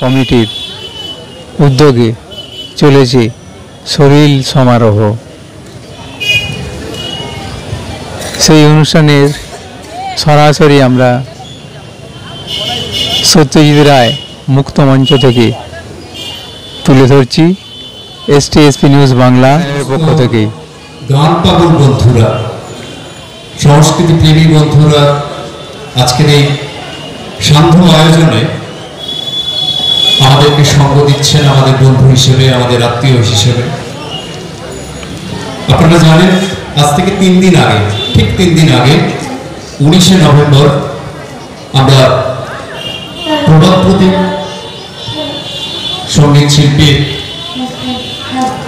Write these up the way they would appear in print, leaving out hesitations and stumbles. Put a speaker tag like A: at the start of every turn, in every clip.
A: কমিটির উদ্যোগে চলেছে সলিল সমারোহ। সেই অনুষ্ঠানের সরাসরি আমরা সত্যজিৎ রায় মুক্ত মঞ্চ থেকে তুলে ধরছি STSP নিউজ বাংলা পক্ষ থেকে।
B: গান পাগল বন্ধুরা, সংস্কৃতি প্রেমী বন্ধুরা, আজকের এই সান্ধ্য আয়োজনে আমাদেরকে সঙ্গ দিচ্ছেন আমাদের বন্ধু হিসেবে, আমাদের আত্মীয় হিসেবে। আপনারা জানেন আজ থেকে 3 দিন আগে, ঠিক 3 দিন আগে 19শে নভেম্বর আমরা প্রভাত প্রতীক সঙ্গীত শিল্পী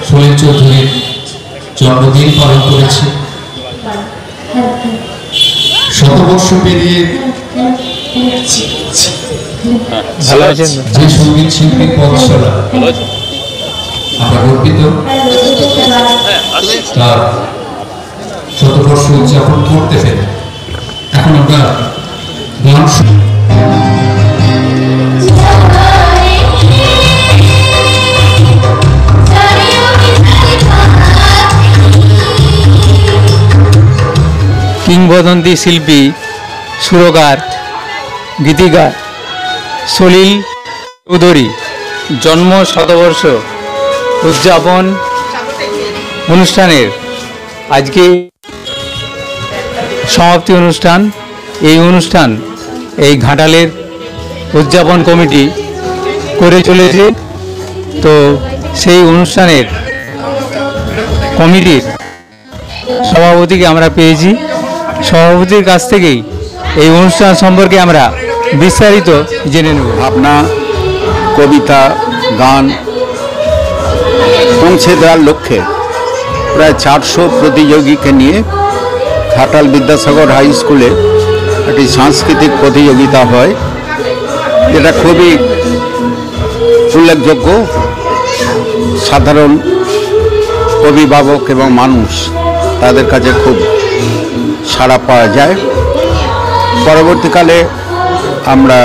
B: সলিল চৌধুরীর জন্মদিন পালন করেছি। 100 বর্ষ পেরিয়ে যে সঙ্গীত শিল্পীর পথ চলা আমরা গর্বিত। তার 100 বর্ষ উদযাপন করতে পেরে এখন আমরা গান
A: কিংবদন্তি শিল্পী, সুরকার, গীতিকার সলিল চৌধুরী জন্ম 100 উদযাপন অনুষ্ঠানের আজকে সমাপ্তি অনুষ্ঠান। এই অনুষ্ঠান এই ঘাটালের উদযাপন কমিটি করে চলেছে। তো সেই অনুষ্ঠানের কমিটির সভাপতিকে আমরা পেয়েছি। সভাপতির কাছ থেকেই এই অনুষ্ঠান সম্পর্কে আমরা বিস্তারিত জেনে নেব।
C: আপনার কবিতা, গান পৌঁছে দেওয়ার লক্ষ্যে প্রায় 400 প্রতিযোগীকে নিয়ে ঘাটাল বিদ্যাসাগর হাই স্কুলে একটি সাংস্কৃতিক প্রতিযোগিতা হয়, যেটা খুবই উল্লেখযোগ্য। সাধারণ অভিভাবক এবং মানুষ তাদের কাছে খুব সাড়া পাওয়া যায়। পরবর্তীকালে আমরা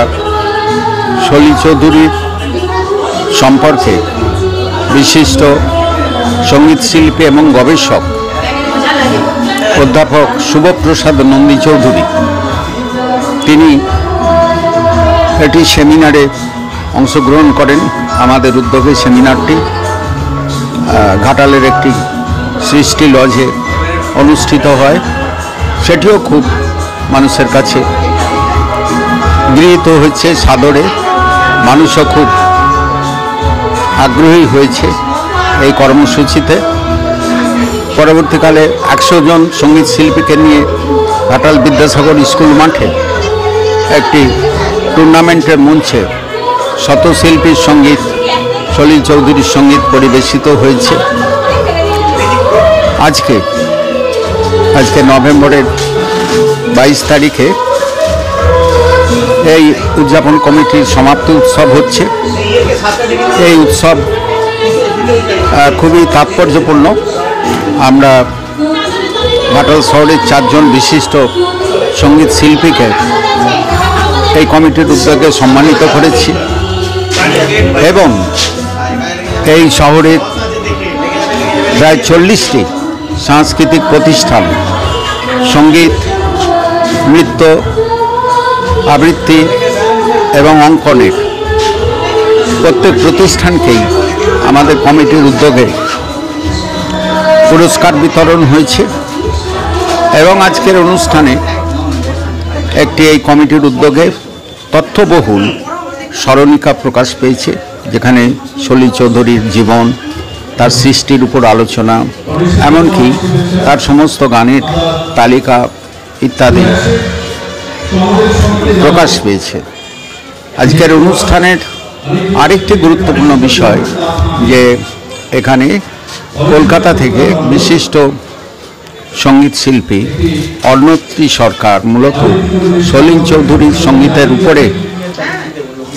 C: সলিল চৌধুরীর সম্পর্কে বিশিষ্ট সঙ্গীত শিল্পী এবং গবেষক অধ্যাপক শুভপ্রসাদ নন্দী চৌধুরী, তিনি একটি সেমিনারে অংশগ্রহণ করেন। আমাদের উদ্যোগে সেমিনারটি ঘাটালের একটি সৃষ্টি লজে অনুষ্ঠিত হয়। সেটিও খুব মানুষের কাছে গৃহীত হয়েছে সাদরে। মানুষও খুব আগ্রহী হয়েছে এই কর্মসূচিতে। পরবর্তীকালে 100 জন সঙ্গীত শিল্পীকে নিয়ে ঘাটাল বিদ্যাসাগর স্কুল মাঠে একটি টুর্নামেন্টের মঞ্চে শতশিল্পীর সঙ্গীত, সলিল চৌধুরীর সঙ্গীত পরিবেশিত হয়েছে। আজকে নভেম্বরের 22 তারিখে এই উদযাপন কমিটির সমাপ্তি উৎসব হচ্ছে। এই উৎসব খুবই তাৎপর্যপূর্ণ। আমরা ঘাটাল শহরের 4 জন বিশিষ্ট সঙ্গীত শিল্পীকে এই কমিটির উদ্যোগে সম্মানিত করেছি এবং এই শহরের প্রায় 40টি সাংস্কৃতিক প্রতিষ্ঠান, সঙ্গীত, নৃত্য, আবৃত্তি এবং অঙ্কনের প্রত্যেক প্রতিষ্ঠানকেই আমাদের কমিটির উদ্যোগে পুরস্কার বিতরণ হয়েছে এবং আজকের অনুষ্ঠানে একটি এই কমিটির উদ্যোগে তথ্যবহুল স্মরণিকা প্রকাশ পেয়েছে, যেখানে সলিল চৌধুরীর জীবন, তার সৃষ্টির উপর আলোচনা, এমনকি তার সমস্ত গানের তালিকা ইত্যাদি প্রকাশ পেয়েছে। আজকের অনুষ্ঠানের আরেকটি গুরুত্বপূর্ণ বিষয় যে এখানে কলকাতা থেকে বিশিষ্ট সঙ্গীত শিল্পী অর্ণত্রী সরকার মূলত সলিল চৌধুরীর সঙ্গীতের উপরে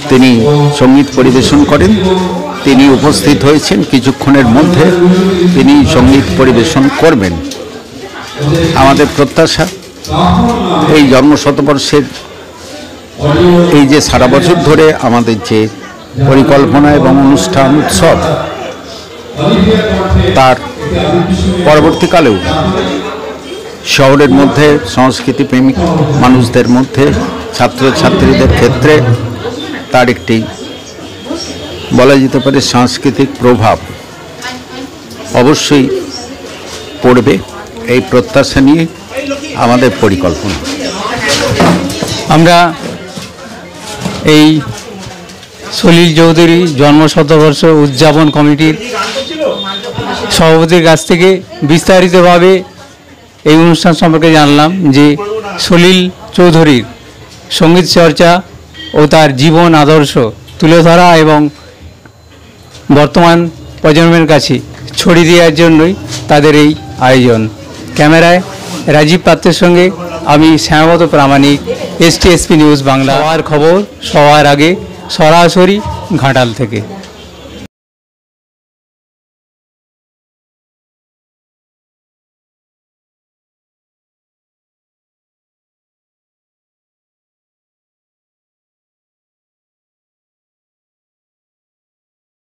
C: তিনি সঙ্গীত পরিবেশন করেন। তিনি উপস্থিত হয়েছেন, কিছুক্ষণের মধ্যে তিনি সঙ্গীত পরিবেশন করবেন। আমাদের প্রত্যাশা এই জন্মশতবর্ষের এই যে সারা বছর ধরে আমাদের যে পরিকল্পনা এবং অনুষ্ঠান উৎসব তার পরবর্তীকালেও শহরের মধ্যে সংস্কৃতি প্রেমিক মানুষদের মধ্যে ছাত্রছাত্রীদের ক্ষেত্রে তার একটি বলা যেতে পারে সাংস্কৃতিক প্রভাব অবশ্যই পড়বে, এই প্রত্যাশা নিয়ে আমাদের পরিকল্পনা।
A: আমরা এই সলিল চৌধুরী জন্মশতবর্ষ উদযাপন কমিটির সভাপতির কাছ থেকে বিস্তারিতভাবে এই অনুষ্ঠান সম্পর্কে জানলাম যে সলিল চৌধুরীর সঙ্গীত চর্চা ও তার জীবন আদর্শ তুলে ধরা এবং বর্তমান প্রজন্মের কাছে ছড়িয়ে দেওয়ার জন্যই তাদের এই আয়োজন। ক্যামেরায় রাজীব পাত্রের সঙ্গে আমি শ্যামবত প্রামাণিক, STSP নিউজ বাংলা। সবার খবর সবার আগে সরাসরি ঘাটাল থেকে।